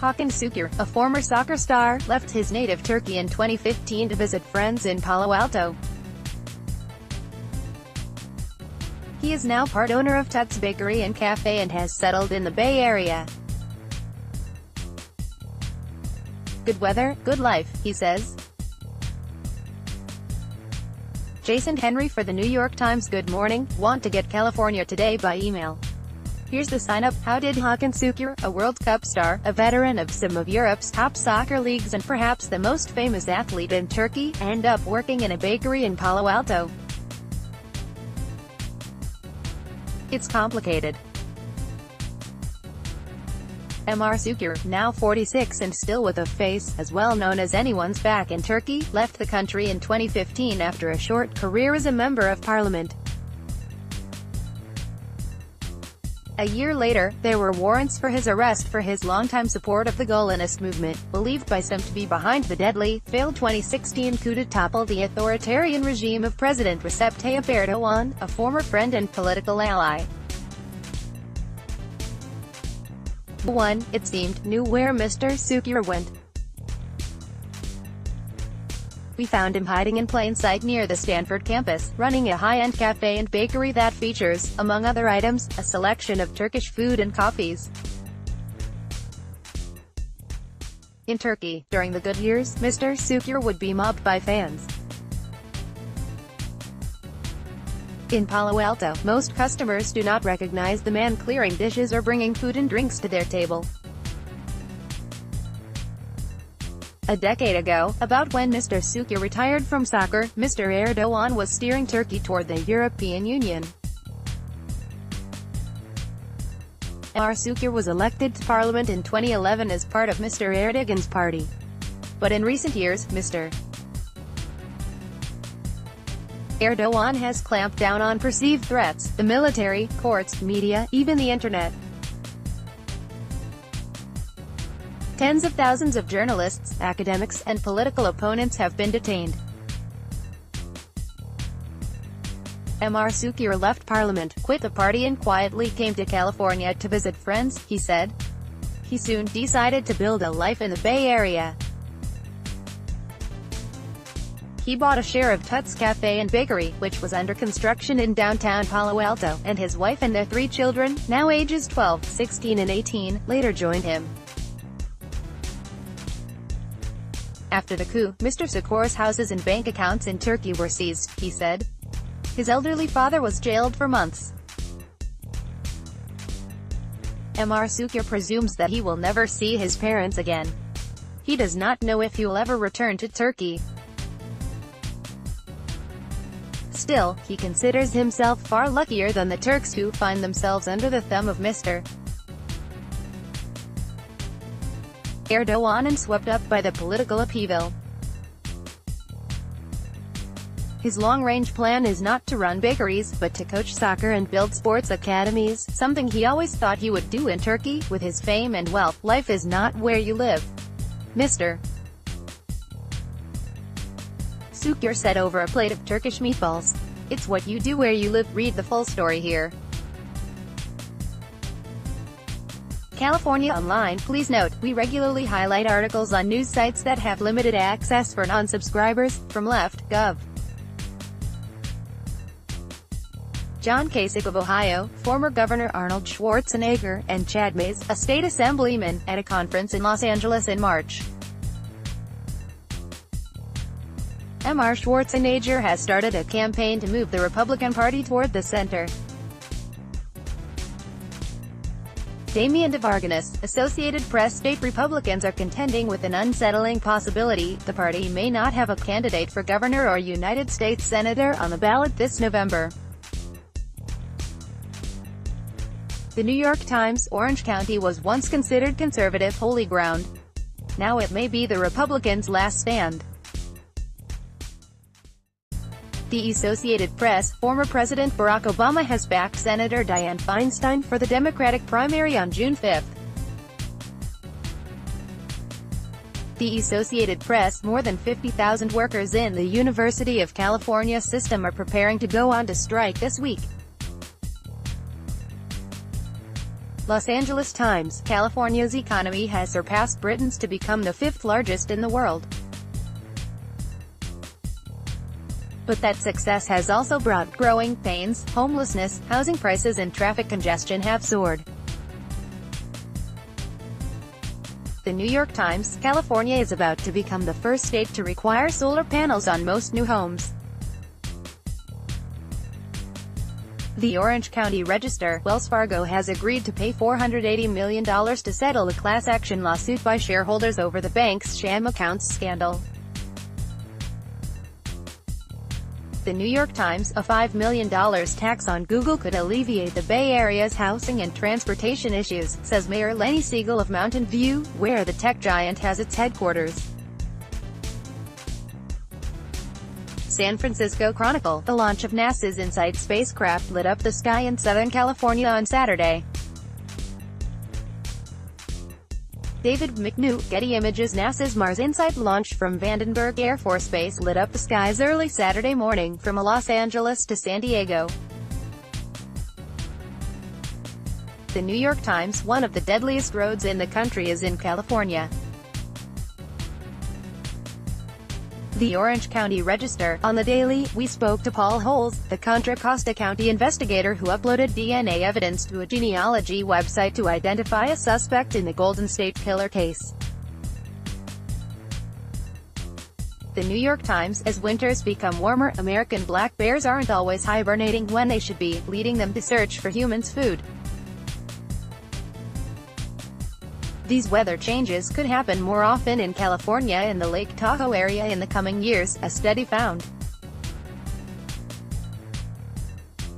Hakan Şükür, a former soccer star, left his native Turkey in 2015 to visit friends in Palo Alto. He is now part owner of Tut's Bakery and Cafe and has settled in the Bay Area. "Good weather, good life," he says. Jason Henry for the New York Times. Good morning. Want to get California today by email? Here's the sign-up. How did Hakan Şükür, a World Cup star, a veteran of some of Europe's top soccer leagues and perhaps the most famous athlete in Turkey, end up working in a bakery in Palo Alto? It's complicated. Mr. Şükür, now 46 and still with a face as well known as anyone's back in Turkey, left the country in 2015 after a short career as a member of parliament. A year later, there were warrants for his arrest for his longtime support of the Gülenist movement, believed by some to be behind the deadly, failed 2016 coup to topple the authoritarian regime of President Recep Tayyip Erdogan, a former friend and political ally. No one, it seemed, knew where Mr. Şükür went. We found him hiding in plain sight near the Stanford campus, running a high-end cafe and bakery that features, among other items, a selection of Turkish food and coffees. In Turkey, during the good years, Mr. Şükür would be mobbed by fans. In Palo Alto, most customers do not recognize the man clearing dishes or bringing food and drinks to their table. A decade ago, about when Mr. Şükür retired from soccer, Mr. Erdogan was steering Turkey toward the European Union. Mr. Şükür was elected to parliament in 2011 as part of Mr. Erdogan's party. But in recent years, Mr. Erdogan has clamped down on perceived threats, the military, courts, media, even the internet. Tens of thousands of journalists, academics, and political opponents have been detained. Mr. Şükür left parliament, quit the party and quietly came to California to visit friends, he said. He soon decided to build a life in the Bay Area. He bought a share of Tut's Cafe and Bakery, which was under construction in downtown Palo Alto, and his wife and their 3 children, now ages 12, 16 and 18, later joined him. After the coup, Mr. Şükür's houses and bank accounts in Turkey were seized, he said. His elderly father was jailed for months. Mr. Şükür presumes that he will never see his parents again. He does not know if he will ever return to Turkey. Still, he considers himself far luckier than the Turks who find themselves under the thumb of Mr. Erdogan and swept up by the political upheaval. His long-range plan is not to run bakeries, but to coach soccer and build sports academies, something he always thought he would do in Turkey. With his fame and wealth, life is not where you live. Mr. Şükür said over a plate of Turkish meatballs. It's what you do where you live. Read the full story here. California Online. Please note, we regularly highlight articles on news sites that have limited access for non-subscribers. From Left.gov. John Kasich of Ohio, former Governor Arnold Schwarzenegger, and Chad Mays, a state assemblyman, at a conference in Los Angeles in March. Mr. Schwarzenegger has started a campaign to move the Republican Party toward the center. Damian DeVarganis, Associated Press. State Republicans are contending with an unsettling possibility. The party may not have a candidate for governor or United States senator on the ballot this November. The New York Times. Orange County was once considered conservative holy ground. Now it may be the Republicans' last stand. The Associated Press. Former President Barack Obama has backed Senator Dianne Feinstein for the Democratic primary on June 5. The Associated Press. More than 50,000 workers in the University of California system are preparing to go on to strike this week. Los Angeles Times, California's economy has surpassed Britain's to become the fifth largest in the world. But that success has also brought growing pains. Homelessness, housing prices and traffic congestion have soared. The New York Times, California is about to become the first state to require solar panels on most new homes. The Orange County Register, Wells Fargo has agreed to pay $480 million to settle a class action lawsuit by shareholders over the bank's sham accounts scandal. The New York Times, a $5 million tax on Google could alleviate the Bay Area's housing and transportation issues, says Mayor Lenny Siegel of Mountain View, where the tech giant has its headquarters. San Francisco Chronicle, the launch of NASA's InSight spacecraft lit up the sky in Southern California on Saturday. David McNew, Getty Images. NASA's Mars InSight launch from Vandenberg Air Force Base lit up the skies early Saturday morning, from Los Angeles to San Diego. The New York Times, one of the deadliest roads in the country is in California. The Orange County Register, on the Daily, we spoke to Paul Holes, the Contra Costa County investigator who uploaded DNA evidence to a genealogy website to identify a suspect in the Golden State Killer case. The New York Times, as winters become warmer, American black bears aren't always hibernating when they should be, leading them to search for humans' food. These weather changes could happen more often in California and the Lake Tahoe area in the coming years, a study found.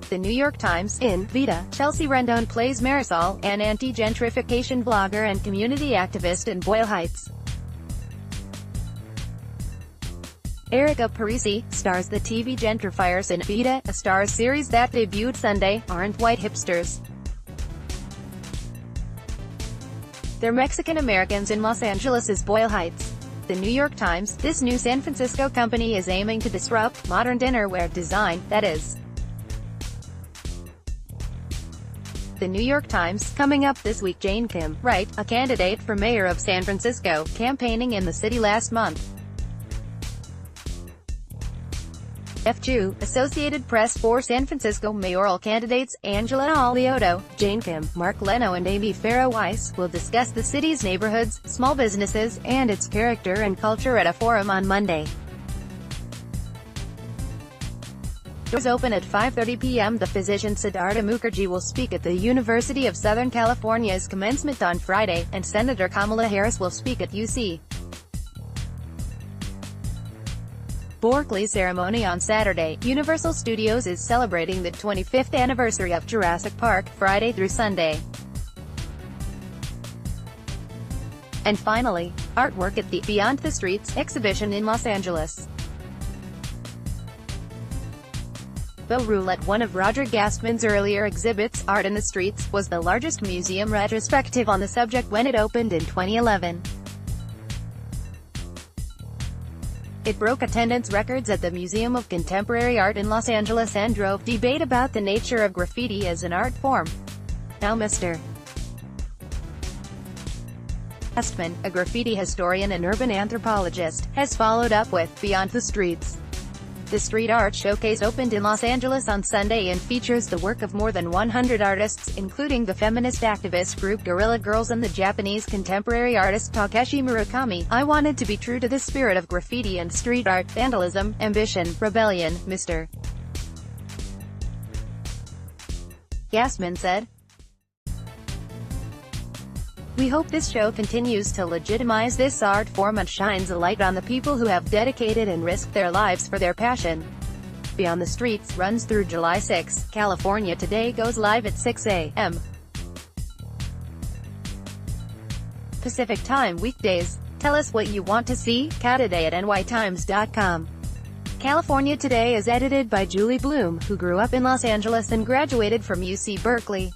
The New York Times, in Vita, Chelsea Rendon plays Marisol, an anti-gentrification blogger and community activist in Boyle Heights. Erica Parisi stars the TV gentrifiers in Vita, a Starz series that debuted Sunday. Aren't white hipsters. They're Mexican-Americans in Los Angeles' Boyle Heights. The New York Times, this new San Francisco company is aiming to disrupt modern dinnerware design, that is. The New York Times, coming up this week. Jane Kim, Wright, a candidate for mayor of San Francisco, campaigning in the city last month. F. Chu, Associated Press. For San Francisco mayoral candidates, Angela Alioto, Jane Kim, Mark Leno and Amy Farah Weiss, will discuss the city's neighborhoods, small businesses, and its character and culture at a forum on Monday. Doors open at 5:30 p.m. The physician Siddhartha Mukherjee will speak at the University of Southern California's commencement on Friday, and Senator Kamala Harris will speak at UC Berkeley ceremony on Saturday. Universal Studios is celebrating the 25th anniversary of Jurassic Park, Friday through Sunday. And finally, artwork at the Beyond the Streets exhibition in Los Angeles. The Roulette, one of Roger Gaspman's earlier exhibits, Art in the Streets, was the largest museum retrospective on the subject when it opened in 2011. It broke attendance records at the Museum of Contemporary Art in Los Angeles and drove debate about the nature of graffiti as an art form. Now Mr. Gaspman, a graffiti historian and urban anthropologist, has followed up with Beyond the Streets. The street art showcase opened in Los Angeles on Sunday and features the work of more than 100 artists, including the feminist activist group Guerrilla Girls and the Japanese contemporary artist Takeshi Murakami. I wanted to be true to the spirit of graffiti and street art, vandalism, ambition, rebellion, Mr. Gaspman said. We hope this show continues to legitimize this art form and shines a light on the people who have dedicated and risked their lives for their passion. Beyond the Streets runs through July 6. California Today goes live at 6 a.m. Pacific Time weekdays. Tell us what you want to see. Today@nytimes.com. California Today is edited by Julie Bloom, who grew up in Los Angeles and graduated from UC Berkeley.